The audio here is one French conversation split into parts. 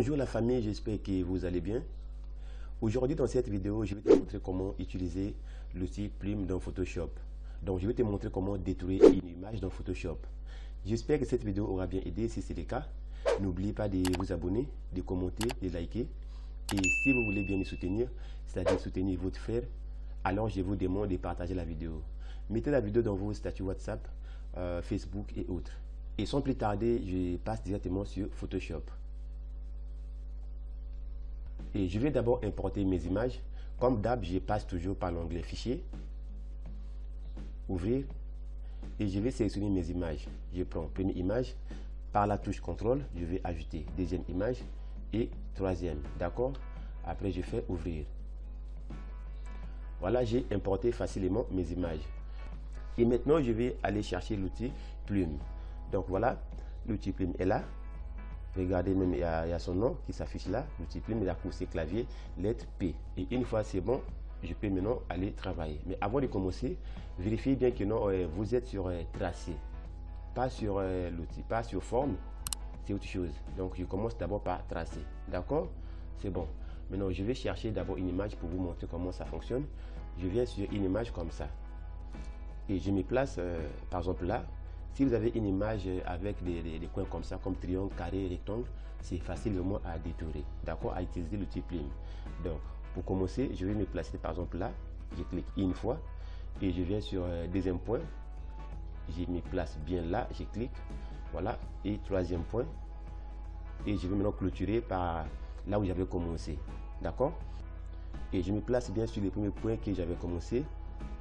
Bonjour la famille, j'espère que vous allez bien. Aujourd'hui dans cette vidéo, je vais te montrer comment utiliser l'outil Plume dans Photoshop. Donc je vais te montrer comment détruire une image dans Photoshop. J'espère que cette vidéo aura bien aidé. Si c'est le cas, n'oubliez pas de vous abonner, de commenter, de liker. Et si vous voulez bien me soutenir, c'est-à-dire soutenir votre frère, alors je vous demande de partager la vidéo. Mettez la vidéo dans vos statuts WhatsApp, Facebook et autres. Et sans plus tarder, je passe directement sur Photoshop. Et je vais d'abord importer mes images. Comme d'hab, je passe toujours par l'onglet Fichier, Ouvrir, et je vais sélectionner mes images. Je prends première image, par la touche CTRL, je vais ajouter deuxième image et troisième. D'accord? Après, je fais Ouvrir. Voilà, j'ai importé facilement mes images. Et maintenant, je vais aller chercher l'outil Plume. Donc voilà, l'outil Plume est là. Regardez, même il y a son nom qui s'affiche là, l'outil Plume, il a poussé clavier, lettre P. Et une fois c'est bon, je peux maintenant aller travailler. Mais avant de commencer, vérifiez bien que non, vous êtes sur tracé, pas sur l'outil, pas sur forme, c'est autre chose. Donc je commence d'abord par tracer, d'accord? C'est bon. Maintenant je vais chercher d'abord une image pour vous montrer comment ça fonctionne. Je viens sur une image comme ça et je me place par exemple là. Si vous avez une image avec des coins comme ça, comme triangle, carré, rectangle, c'est facilement à détruire, d'accord, à utiliser l'outil Plume. Donc, pour commencer, je vais me placer par exemple là, je clique une fois et je viens sur deuxième point, je me place bien là, je clique, voilà, et troisième point, et je vais maintenant clôturer par là où j'avais commencé, d'accord, et je me place bien sur le premier point que j'avais commencé.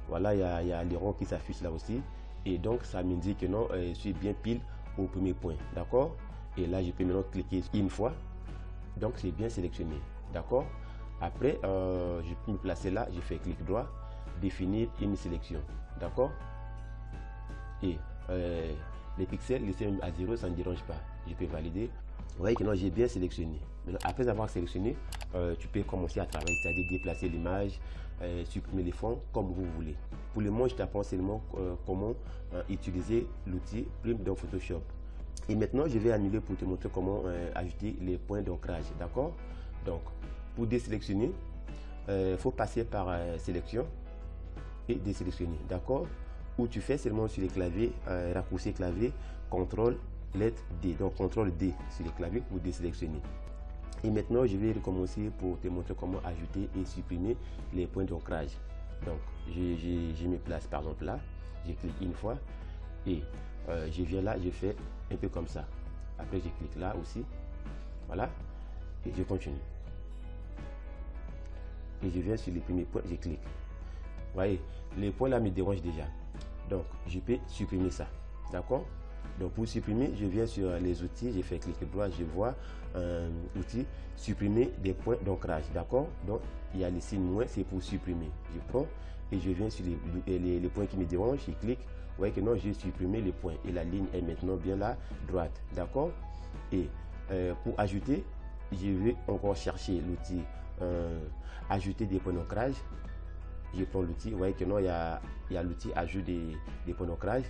Voilà, il y a les ronds qui s'affichent là aussi. Et donc, ça m'indique que non, je suis bien pile au premier point. D'accord? Et là, je peux maintenant cliquer une fois. Donc, c'est bien sélectionné. D'accord? Après, je peux me placer là. Je fais clic droit. Définir une sélection. D'accord? Et les pixels, laissez à 0, ça ne dérange pas. Je peux valider. Vous voyez que non, j'ai bien sélectionné. Maintenant, après avoir sélectionné, tu peux commencer à travailler, c'est-à-dire déplacer l'image, supprimer les fonds comme vous voulez. Pour le moment, je t'apprends seulement comment utiliser l'outil Plume dans Photoshop. Et maintenant, je vais annuler pour te montrer comment ajouter les points d'ancrage. D'accord? Donc, pour désélectionner, il faut passer par sélection et désélectionner. D'accord? Ou tu fais seulement sur les claviers, raccourci clavier, CTRL, lettre D. Donc, CTRL D sur les claviers pour désélectionner. Et maintenant, je vais recommencer pour te montrer comment ajouter et supprimer les points d'ancrage. Donc, je me place par exemple là, je clique une fois et je viens là, je fais un peu comme ça. Après, je clique là aussi, voilà, et je continue. Et je viens sur les premiers points, je clique. Vous voyez, les points là me dérangent déjà. Donc, je peux supprimer ça, d'accord? Donc pour supprimer, je viens sur les outils, je fais clic droit, je vois un outil supprimer des points d'ancrage, d'accord? Donc il y a les signes moins, c'est pour supprimer. Je prends et je viens sur les points qui me dérangent, je clique. Vous voyez que non, j'ai supprimé les points et la ligne est maintenant bien là, droite, d'accord? Et pour ajouter, je vais encore chercher l'outil ajouter des points d'ancrage. Je prends l'outil, vous voyez que non, il y a l'outil ajout des points d'ancrage.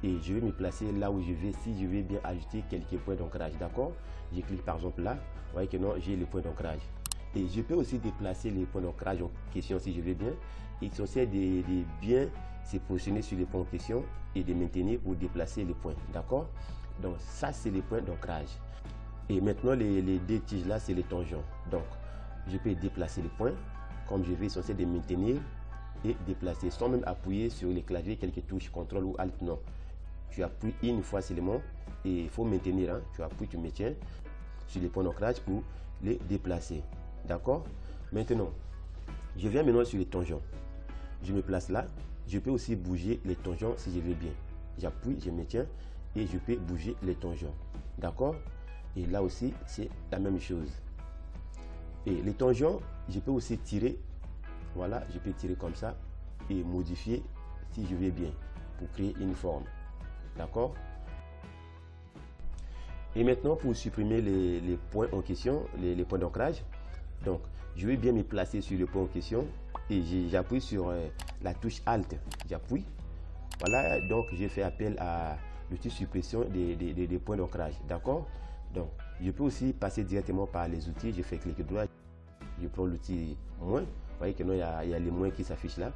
Et je vais me placer là où je vais, si je vais bien ajouter quelques points d'ancrage, d'accord? Je clique par exemple là, vous voyez que non, j'ai les points d'ancrage. Et je peux aussi déplacer les points d'ancrage en question si je veux bien. Il est essentiel de bien se positionner sur les points en question et de maintenir pour déplacer les points, d'accord? Donc ça, c'est les points d'ancrage. Et maintenant, les deux tiges là, c'est les tangents. Donc, je peux déplacer les points, comme je vais, essentiel de maintenir et déplacer sans même appuyer sur les claviers, quelques touches, CTRL ou ALT, non. Tu appuies une fois seulement et il faut maintenir. Hein. Tu appuies, tu maintiens sur les points d'ancrage pour les déplacer. D'accord? Maintenant, je viens maintenant sur les tangents. Je me place là. Je peux aussi bouger les tangents si je veux bien. J'appuie, je maintiens et je peux bouger les tangents. D'accord? Et là aussi, c'est la même chose. Et les tangents, je peux aussi tirer. Voilà, je peux tirer comme ça et modifier si je veux bien pour créer une forme. D'accord? Et maintenant, pour supprimer les points en question, les points d'ancrage, donc je vais bien me placer sur le point en question et j'appuie sur la touche Alt. J'appuie. Voilà, donc j'ai fait appel à l'outil suppression des points d'ancrage. D'accord? Donc, Je peux aussi passer directement par les outils. Je fais clic droit, je prends l'outil moins. Vous voyez que non, il y a les moins qui s'affichent là.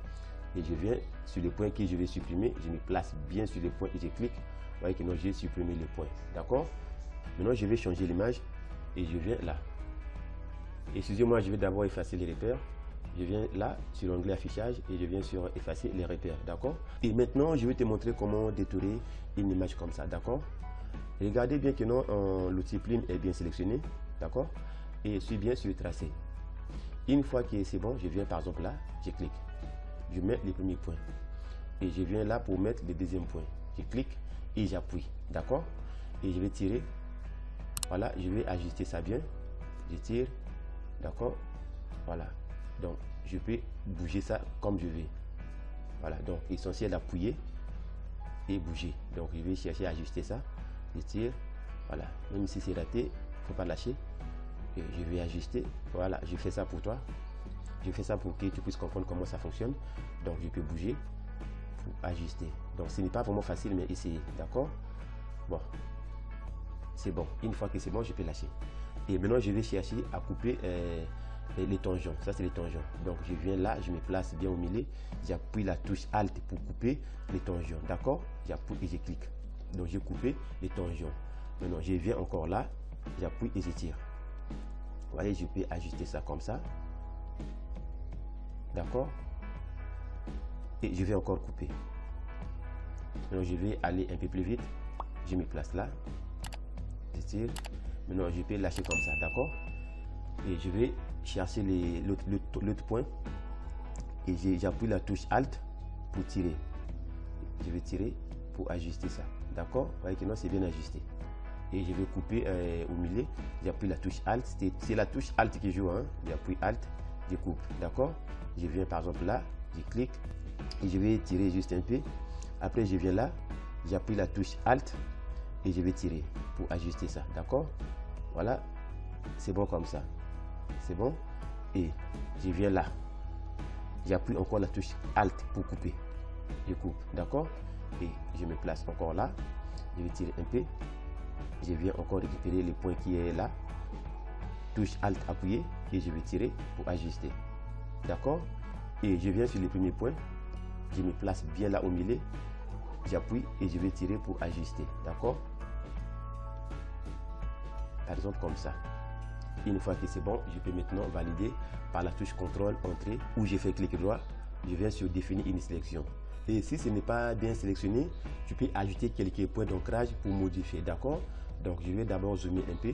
Et je viens sur le point que je vais supprimer. Je me place bien sur le point et je clique. Vous voyez que non, j'ai supprimé le point. D'accord? Maintenant, je vais changer l'image et je viens là. Excusez-moi, je vais d'abord effacer les repères. Je viens là sur l'onglet affichage et je viens sur effacer les repères. D'accord? Et maintenant, je vais te montrer comment détourer une image comme ça. D'accord? Regardez bien que non, l'outil plume est bien sélectionné, d'accord, et je suis bien sur le tracé. Une fois que c'est bon, je viens par exemple là, je clique, je mets le premier point et je viens là pour mettre le deuxième point. Je clique et j'appuie, d'accord, et je vais tirer. Voilà, je vais ajuster ça bien. Je tire, d'accord, voilà. Donc je peux bouger ça comme je veux. Voilà, donc essentiel d'appuyer et bouger. Donc je vais chercher à ajuster ça. Je tire, voilà, même si c'est raté, il ne faut pas lâcher. Et je vais ajuster, voilà, je fais ça pour toi. Je fais ça pour que tu puisses comprendre comment ça fonctionne. Donc je peux bouger pour ajuster. Donc ce n'est pas vraiment facile, mais essayez, d'accord? Bon, c'est bon. Une fois que c'est bon, je peux lâcher. Et maintenant, je vais chercher à couper les tangents. Ça, c'est les tangents. Donc je viens là, je me place bien au milieu. J'appuie la touche Alt pour couper les tangents, d'accord? J'appuie et je clique. Donc j'ai coupé les tangents. Maintenant je viens encore là, j'appuie et je tire. Vous voyez, je peux ajuster ça comme ça. D'accord? Et je vais encore couper. Maintenant je vais aller un peu plus vite. Je me place là. Je tire. Maintenant je peux lâcher comme ça, d'accord? Et je vais chercher l'autre point. Et j'appuie la touche Alt pour tirer. Je vais tirer pour ajuster ça. D'accord? Vous voyez que non, c'est bien ajusté. Et je vais couper au milieu. J'appuie la touche Alt. C'est la touche Alt qui joue. Hein? J'appuie Alt, je coupe. D'accord? Je viens par exemple là, je clique et je vais tirer juste un peu. Après, je viens là, j'appuie la touche Alt et je vais tirer pour ajuster ça. D'accord? Voilà. C'est bon comme ça. C'est bon? Et je viens là. J'appuie encore la touche Alt pour couper. Je coupe. D'accord? Et je me place encore là, je vais tirer un peu, je viens encore récupérer le point qui est là, touche Alt appuyé et je vais tirer pour ajuster, d'accord, et je viens sur le premier point, je me place bien là au milieu, j'appuie et je vais tirer pour ajuster, d'accord, par exemple comme ça. Une fois que c'est bon, je peux maintenant valider par la touche CTRL Entrée où j'ai fait clic droit, je viens sur définir une sélection. Et si ce n'est pas bien sélectionné, tu peux ajouter quelques points d'ancrage pour modifier, d'accord? Donc je vais d'abord zoomer un peu.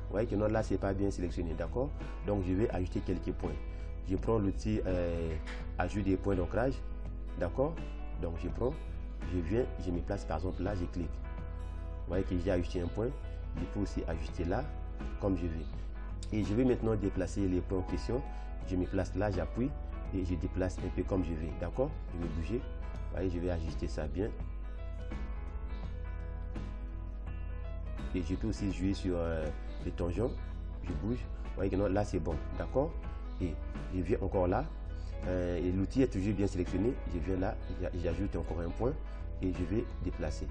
Vous voyez que non, là c'est pas bien sélectionné, d'accord? Donc je vais ajouter quelques points. Je prends l'outil ajout des points d'ancrage, d'accord? Donc je prends, je viens, je me place par exemple là, je clique. Vous voyez que j'ai ajouté un point. Je peux aussi ajuster là comme je veux. Et je vais maintenant déplacer les points en question. Je me place là, j'appuie et je déplace un peu comme je veux, d'accord? Je vais bouger. Vous voyez, je vais ajuster ça bien. Et je peux aussi jouer sur les tangents. Je bouge. Vous voyez que non, là c'est bon, d'accord? Et je viens encore là. Et l'outil est toujours bien sélectionné. Je viens là, j'ajoute encore un point et je vais déplacer.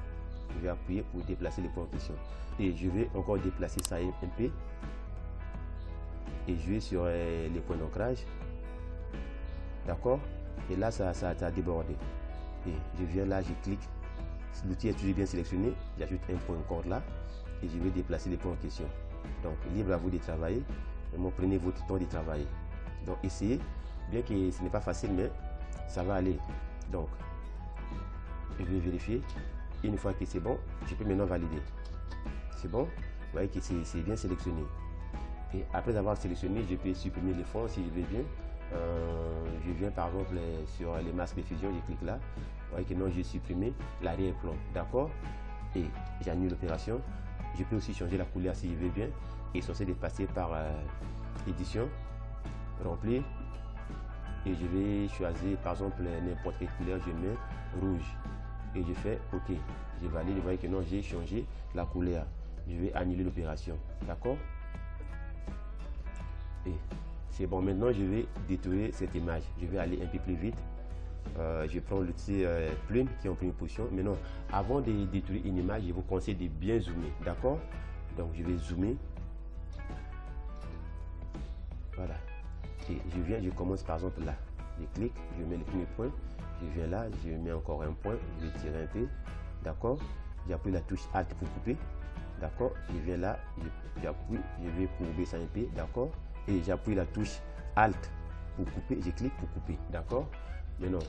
Je vais appuyer pour déplacer les points en question. Et je vais encore déplacer ça un peu. Et jouer sur les points d'ancrage. D'accord? Et là, ça a débordé. Et je viens là, je clique. L'outil est toujours bien sélectionné. J'ajoute un point encore là. Et je vais déplacer les points en question. Donc, libre à vous de travailler. Vraiment, prenez votre temps de travailler. Donc, essayez. Bien que ce n'est pas facile, mais ça va aller. Donc, je vais vérifier. Une fois que c'est bon, je peux maintenant valider. C'est bon? Vous voyez que c'est bien sélectionné. Et après avoir sélectionné, je peux supprimer les fonds si je veux bien. Je viens par exemple sur les masques de fusion, je clique là. Vous voyez que non, j'ai supprimé l'arrière-plan. D'accord? Et j'annule l'opération. Je peux aussi changer la couleur si je veux bien. Et censé de passer par édition, remplir. Et je vais choisir par exemple n'importe quelle couleur, je mets rouge. Et je fais OK. Je valide. Vous voyez que non, j'ai changé la couleur. Je vais annuler l'opération. D'accord? Et c'est bon. Maintenant, je vais détruire cette image. Je vais aller un peu plus vite. je prends l'outil plume qui est en première position. Maintenant, avant de détruire une image, je vous conseille de bien zoomer, d'accord? Donc je vais zoomer. Voilà. Et je commence par exemple là. Je clique, je mets le premier point, je viens là, je mets encore un point, je vais tirer un peu, d'accord? J'appuie la touche Alt pour couper, d'accord? Je viens là, j'appuie, je vais courber ça un peu, d'accord? Et j'appuie la touche Alt pour couper, je clique pour couper, d'accord? Maintenant,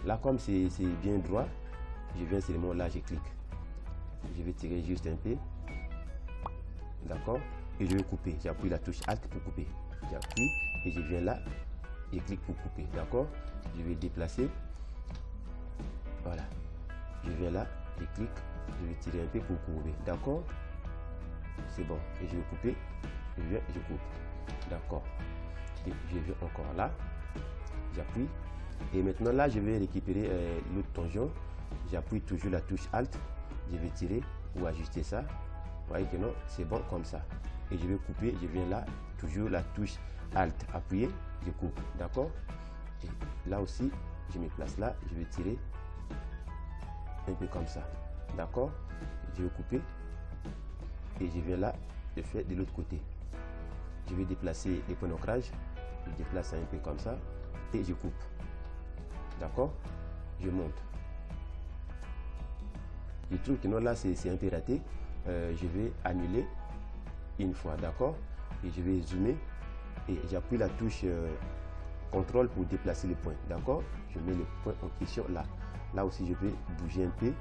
là comme c'est bien droit, je viens seulement là, je clique. Je vais tirer juste un peu, d'accord? Et je vais couper, j'appuie la touche Alt pour couper. J'appuie et je viens là et clique pour couper, d'accord? Je vais déplacer, voilà, je viens là, je clique, je vais tirer un peu pour courber, d'accord? C'est bon, et je vais couper, je viens, je coupe, d'accord? Et je viens encore là, j'appuie, et maintenant là je vais récupérer l'autre tangent, j'appuie toujours la touche Alt, je vais tirer ou ajuster ça, vous voyez que non, c'est bon comme ça, et je vais couper, je viens là, toujours la touche Alt, appuyer, je coupe, d'accord? Et là aussi, je me place là, je vais tirer un peu comme ça, d'accord? Je vais couper et je viens là, je fais de l'autre côté. Je vais déplacer les points d'ancrage, je déplace un peu comme ça et je coupe, d'accord? Je monte. Je trouve que non, là c'est un peu raté, je vais annuler une fois, d'accord? Et je vais zoomer et j'appuie la touche CTRL pour déplacer les points, d'accord? Je mets le point en question là. Là aussi je vais bouger un peu,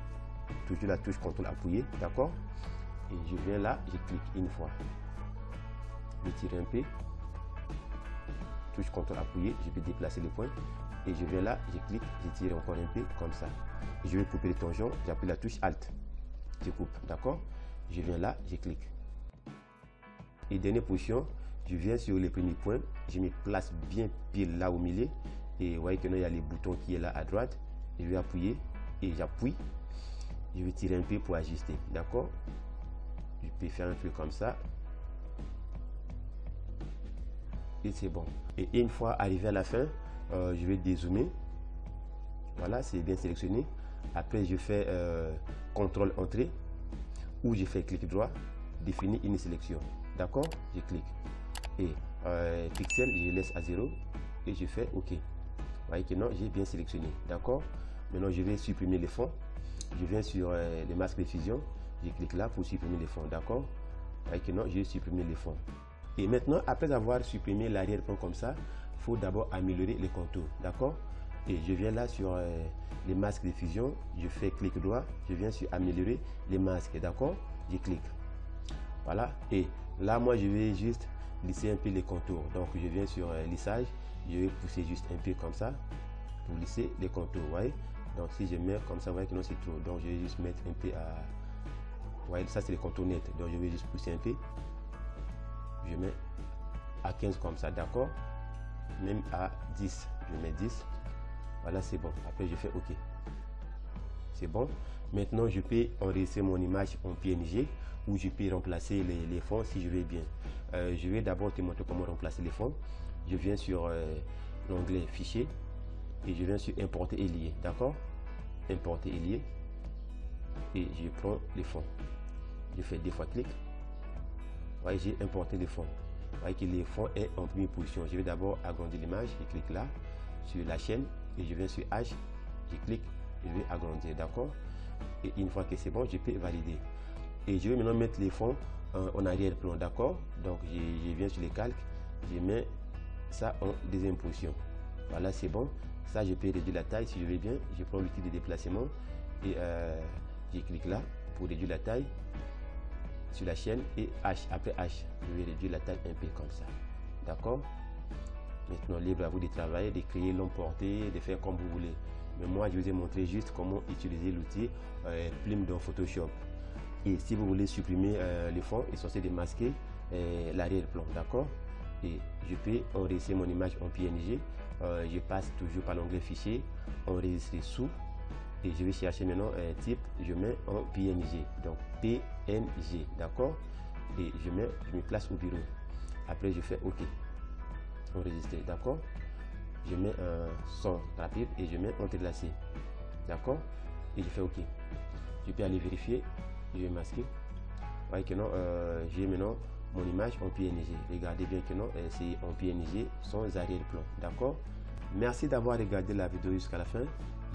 toujours la touche CTRL appuyée, d'accord? Et je viens là, je clique une fois, je tire un peu, touche CTRL appuyée, je vais déplacer les points et je viens là, je clique, je tire encore un peu comme ça. Et je vais couper les tangents, j'appuie la touche Alt, je coupe, d'accord? Je viens là, je clique. Et dernière position, je viens sur les premiers points, je me place bien pile là au milieu et vous voyez que là il y a les boutons qui est là à droite. Je vais appuyer et j'appuie, je vais tirer un peu pour ajuster, d'accord? Je peux faire un truc comme ça et c'est bon. Et une fois arrivé à la fin, je vais dézoomer, voilà, c'est bien sélectionné. Après je fais CTRL entrée ou je fais clic droit, définir une sélection, d'accord? Je clique et pixel je laisse à 0 et je fais OK. Vous voyez que non, j'ai bien sélectionné, d'accord? Maintenant je vais supprimer les fonds, je viens sur les masques de fusion, je clique là pour supprimer les fonds, d'accord? Vous voyez que non, j'ai supprimé les fonds. Et maintenant, après avoir supprimé l'arrière-plan comme ça, il faut d'abord améliorer les contours, d'accord? Et je viens là sur les masques de fusion, je fais clic droit, je viens sur améliorer les masques, d'accord? Je clique, voilà, et là moi je vais juste lisser un peu les contours, donc je viens sur lissage, je vais pousser juste un peu comme ça pour lisser les contours, vous voyez? Donc si je mets comme ça, vous voyez que non c'est trop, donc je vais juste mettre un peu à, vous voyez, ça c'est les contours nets, donc je vais juste pousser un peu, je mets à 15 comme ça, d'accord? Même à 10, je mets 10, voilà, c'est bon. Après je fais OK, c'est bon. Maintenant je peux enregistrer mon image en PNG ou je peux remplacer les fonds si je veux bien. Je vais d'abord te montrer comment remplacer les fonds. Je viens sur l'onglet fichier et je viens sur importer et lier, d'accord? Importer et lier et je prends les fonds, je fais 2 fois clic, vous voyez, j'ai importé les fonds. Vous voyez que les fonds est en première position. Je vais d'abord agrandir l'image, je clique là sur la chaîne et je viens sur H, je clique, je vais agrandir, d'accord? Et une fois que c'est bon, je peux valider et je vais maintenant mettre les fonds en arrière-plan, d'accord? Donc je viens sur les calques, je mets ça en deuxième position, voilà, c'est bon. Ça je peux réduire la taille si je veux bien, je prends l'outil de déplacement et je clique là pour réduire la taille sur la chaîne et H, après H je vais réduire la taille un peu comme ça, d'accord? Maintenant libre à vous de travailler, de créer, l'emporter, de faire comme vous voulez, mais moi je vous ai montré juste comment utiliser l'outil plume dans Photoshop. Et si vous voulez supprimer les fonds, il est censé démasquer l'arrière-plan, d'accord? Et je peux enregistrer mon image en PNG, je passe toujours par l'onglet fichier, enregistrer sous, et je vais chercher maintenant un type, je mets en PNG, donc PNG, d'accord? Et je me place au bureau, après je fais OK, enregistrer, d'accord? je mets un son rapide et je mets entrelacé. D'accord? Et je fais OK. Je peux aller vérifier. Je vais masquer. Vous voyez que non, j'ai maintenant mon image en PNG. Regardez bien que non, c'est en PNG sans arrière-plan. D'accord? Merci d'avoir regardé la vidéo jusqu'à la fin.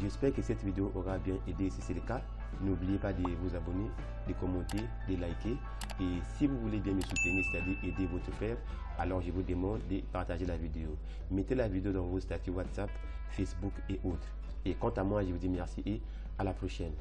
J'espère que cette vidéo aura bien aidé. Si c'est le cas, n'oubliez pas de vous abonner, de commenter, de liker. Et si vous voulez bien me soutenir, c'est-à-dire aider votre frère, alors je vous demande de partager la vidéo. Mettez la vidéo dans vos statuts WhatsApp, Facebook et autres. Et quant à moi, je vous dis merci et à la prochaine.